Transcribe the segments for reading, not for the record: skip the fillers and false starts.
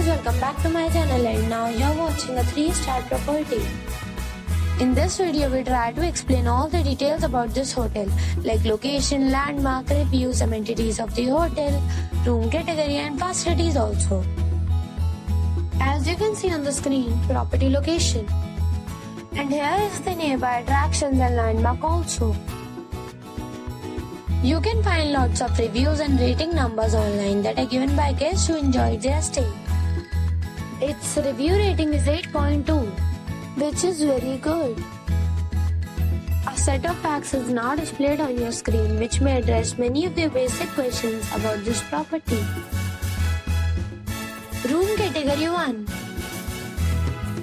welcome back to my channel, and now you're watching a 3-star property. In this video we try to explain all the details about this hotel, like location, landmark, reviews, amenities of the hotel, room category and facilities also. As you can see on the screen, property location. And here is the nearby attractions and landmark also. You can find lots of reviews and rating numbers online that are given by guests who enjoyed their stay. Its review rating is 8.2, which is very good. A set of facts is now displayed on your screen, which may address many of your basic questions about this property. Room category 1.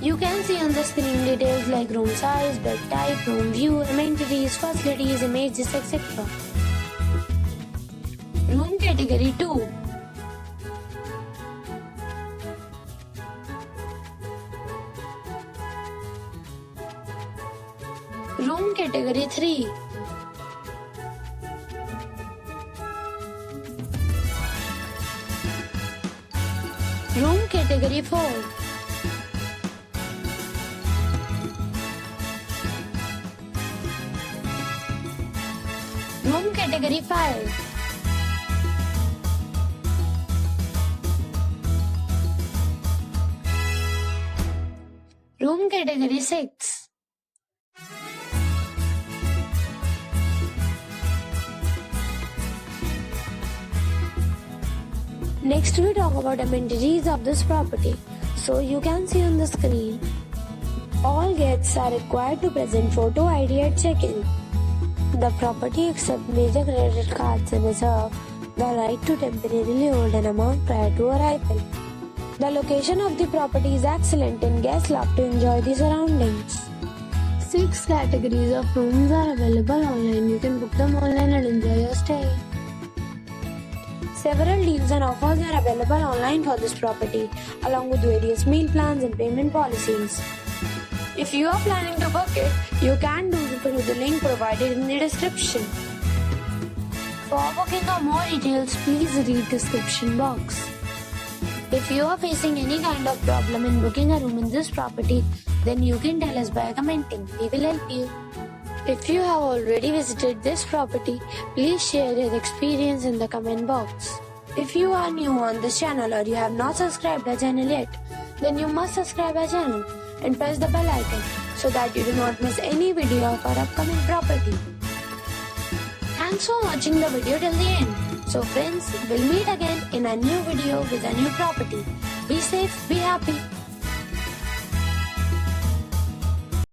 You can see on the screen details like room size, bed type, room view, amenities, facilities, images, etc. Room category 2. Room category 3. Room category 4. Room category 5. Room category 6. Next we talk about amenities of this property. So you can see on the screen, all guests are required to present photo ID at check-in. The property accepts major credit cards and reserves the right to temporarily hold an amount prior to arrival. The location of the property is excellent and guests love to enjoy the surroundings. 6 categories of rooms are available online. You can book them online and enjoy your stay. Several deals and offers are available online for this property, along with various meal plans and payment policies. If you are planning to book it, you can do it through the link provided in the description. For booking or more details, please read description box. If you are facing any kind of problem in booking a room in this property, then you can tell us by commenting. We will help you. If you have already visited this property, please share your experience in the comment box. If you are new on this channel or you have not subscribed our channel yet, then you must subscribe our channel and press the bell icon so that you do not miss any video of our upcoming property. Thanks for watching the video till the end. So friends, we'll meet again in a new video with a new property. Be safe, be happy.